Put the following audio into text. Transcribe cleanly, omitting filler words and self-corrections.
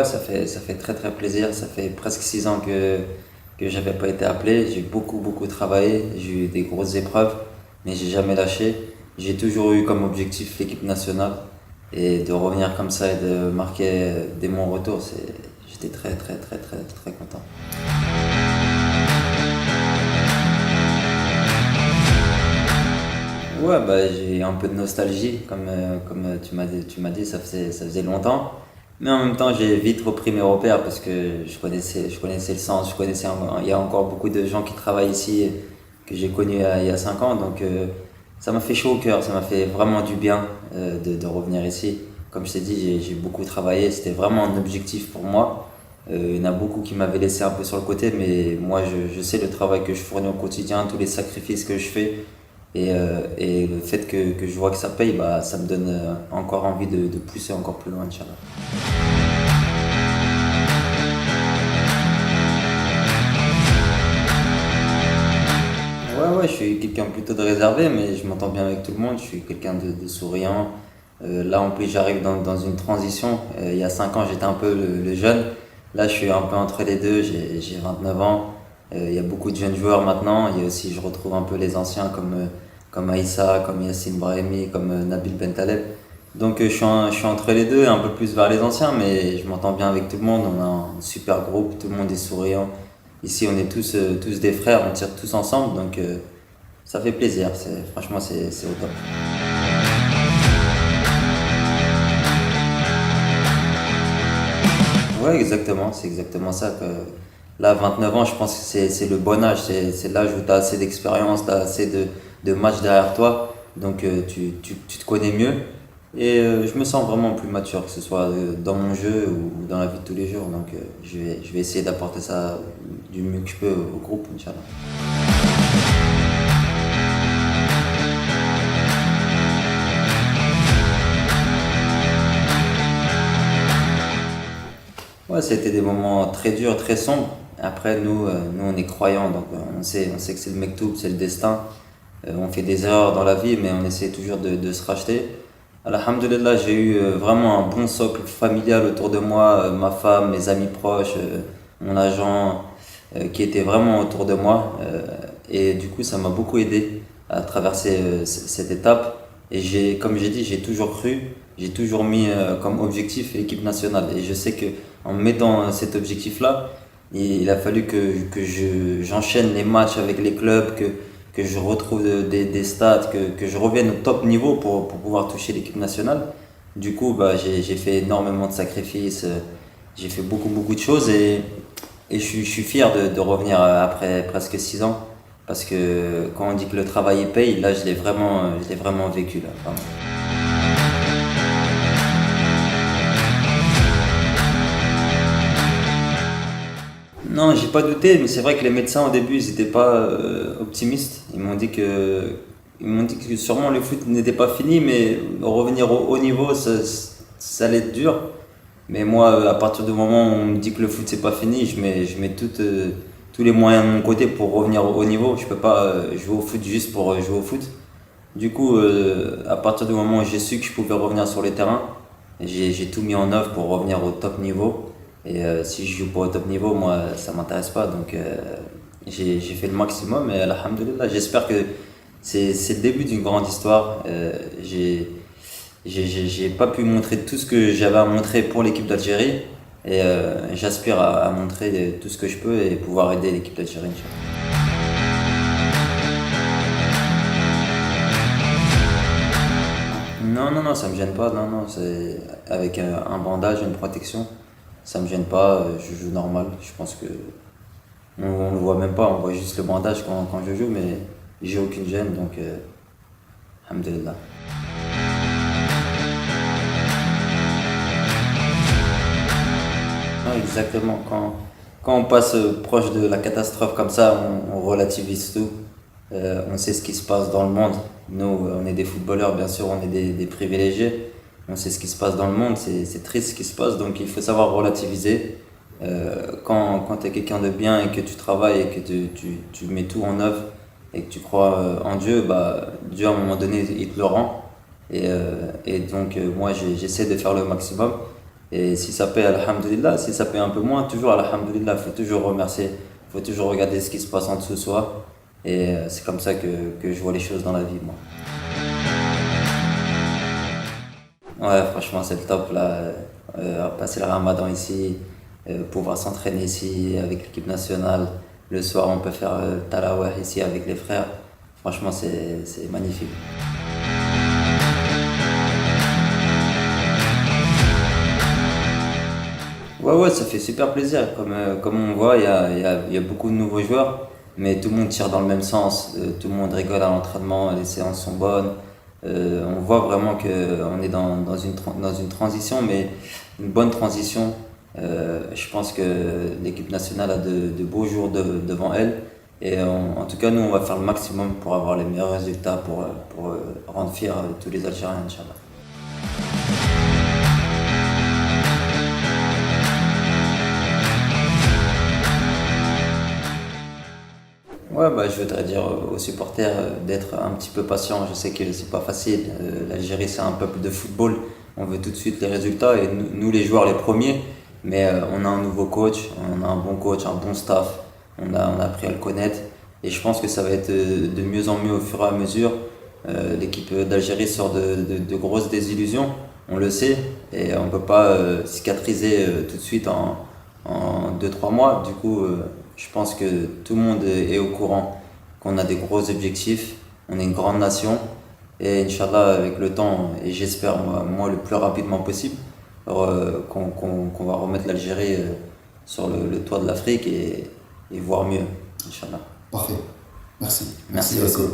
Ouais, ça fait très très plaisir. Ça fait presque 6 ans que j'avais pas été appelé. J'ai beaucoup travaillé. J'ai eu des grosses épreuves, mais j'ai jamais lâché. J'ai toujours eu comme objectif l'équipe nationale. Et de revenir comme ça et de marquer dès mon retour, j'étais très content. Ouais, bah, j'ai un peu de nostalgie, comme tu m'as dit, ça faisait longtemps. Mais en même temps, j'ai vite repris mes repères parce que je connaissais le sens, il y a encore beaucoup de gens qui travaillent ici que j'ai connus il y a 5 ans. Donc, ça m'a fait chaud au cœur, ça m'a fait vraiment du bien de revenir ici. Comme je t'ai dit, j'ai beaucoup travaillé, c'était vraiment un objectif pour moi. Il y en a beaucoup qui m'avaient laissé un peu sur le côté, mais moi, je sais le travail que je fournis au quotidien, tous les sacrifices que je fais. Et le fait que je vois que ça paye, bah, ça me donne encore envie de pousser encore plus loin, Inch'Allah. Ouais, je suis quelqu'un plutôt de réservé, mais je m'entends bien avec tout le monde. Je suis quelqu'un de souriant. Là, en plus, j'arrive dans une transition. Il y a 5 ans, j'étais un peu le jeune. Là, je suis un peu entre les deux. J'ai 29 ans. Il y a beaucoup de jeunes joueurs maintenant. Il y a aussi, je retrouve un peu les anciens comme Aïssa, comme Yassine Brahimi, comme Nabil Bentaleb. Donc, je suis entre les deux, un peu plus vers les anciens, mais je m'entends bien avec tout le monde. On a un super groupe, tout le monde est souriant. Ici, on est tous des frères, on tire tous ensemble, donc ça fait plaisir. Franchement, c'est au top. Ouais, exactement, c'est exactement ça. Là, 29 ans, je pense que c'est le bon âge. C'est l'âge où tu as assez d'expérience, tu as assez de matchs derrière toi. Donc, tu te connais mieux. Et je me sens vraiment plus mature, que ce soit dans mon jeu ou dans la vie de tous les jours. Donc, je vais essayer d'apporter ça du mieux que je peux au groupe, Inch'Allah. Ouais, c'était des moments très durs, très sombres. Après, nous on est croyants, donc on sait que c'est le mektoub, c'est le destin. On fait des erreurs dans la vie, mais on essaie toujours de se racheter. Alhamdulillah, j'ai eu vraiment un bon socle familial autour de moi, ma femme, mes amis proches, mon agent, qui était vraiment autour de moi. Et du coup, ça m'a beaucoup aidé à traverser cette étape. Et comme j'ai dit, j'ai toujours cru, j'ai toujours mis comme objectif l'équipe nationale. Et je sais que en mettant cet objectif-là, il a fallu j'enchaîne les matchs avec les clubs, que je retrouve des stats, que je revienne au top niveau pour pouvoir toucher l'équipe nationale. Du coup, bah, j'ai fait énormément de sacrifices, j'ai fait beaucoup de choses et je suis fier de revenir après presque 6 ans. Parce que quand on dit que le travail paye, là je l'ai vraiment vécu là. Vraiment. Non, j'ai pas douté, mais c'est vrai que les médecins au début ils étaient pas optimistes. Ils m'ont dit que sûrement le foot n'était pas fini, mais revenir au haut niveau ça allait être dur. Mais moi, à partir du moment où on me dit que le foot c'est pas fini, je mets tous les moyens de mon côté pour revenir au haut niveau. Je peux pas jouer au foot juste pour jouer au foot. Du coup, à partir du moment où j'ai su que je pouvais revenir sur les terrains, j'ai tout mis en œuvre pour revenir au top niveau. Et si je joue pas au top niveau, moi, ça m'intéresse pas. Donc, j'ai fait le maximum et alhamdoulilah, j'espère que c'est le début d'une grande histoire. J'ai pas pu montrer tout ce que j'avais à montrer pour l'équipe d'Algérie. Et j'aspire à montrer tout ce que je peux et pouvoir aider l'équipe d'Algérie, Inch'Allah. Non, ça me gêne pas. Non, non, c'est avec un bandage, une protection. Ça me gêne pas. Je joue normal. Je pense que on le voit même pas. On voit juste le bandage quand je joue, mais j'ai aucune gêne. Donc, alhamdulillah. Ouais, exactement. Quand on passe proche de la catastrophe comme ça, on relativise tout. On sait ce qui se passe dans le monde. Nous, on est des footballeurs, bien sûr, on est des privilégiés. On sait ce qui se passe dans le monde, c'est triste ce qui se passe, donc il faut savoir relativiser. Quand tu es quelqu'un de bien et que tu travailles et que tu mets tout en œuvre et que tu crois en Dieu, bah, Dieu à un moment donné, il te le rend. Et donc, moi, j'essaie de faire le maximum. Et si ça paye, alhamdoulilah. Si ça paye un peu moins, toujours alhamdoulilah. Il faut toujours remercier. Il faut toujours regarder ce qui se passe en dessous de soi. Et c'est comme ça que je vois les choses dans la vie, moi. Ouais, franchement, c'est le top là. Passer le ramadan ici, pouvoir s'entraîner ici avec l'équipe nationale. Le soir, on peut faire tarawih ici avec les frères. Franchement, c'est magnifique. Ouais, ouais, ça fait super plaisir. Comme on voit, il y a beaucoup de nouveaux joueurs, mais tout le monde tire dans le même sens. Tout le monde rigole à l'entraînement, les séances sont bonnes. On voit vraiment qu'on est dans une transition, mais une bonne transition. Je pense que l'équipe nationale a de beaux jours devant elle. Et en tout cas, nous, on va faire le maximum pour avoir les meilleurs résultats, pour rendre fiers tous les Algériens, Inch'Allah. Ouais, bah, je voudrais dire aux supporters d'être un petit peu patients. Je sais que c'est pas facile. L'Algérie, c'est un peuple de football. On veut tout de suite les résultats et nous, les joueurs, les premiers. Mais on a un nouveau coach, on a un bon coach, un bon staff. On a appris à le connaître. Et je pense que ça va être de mieux en mieux au fur et à mesure. L'équipe d'Algérie sort de grosses désillusions, on le sait. Et on ne peut pas cicatriser tout de suite en 2 3 mois. Du coup, je pense que tout le monde est au courant qu'on a des gros objectifs, on est une grande nation et Inch'Allah avec le temps et j'espère moi le plus rapidement possible qu'on va remettre l'Algérie sur le toit de l'Afrique et voir mieux, Inch'Allah. Parfait. Merci. Merci Yassine. beaucoup.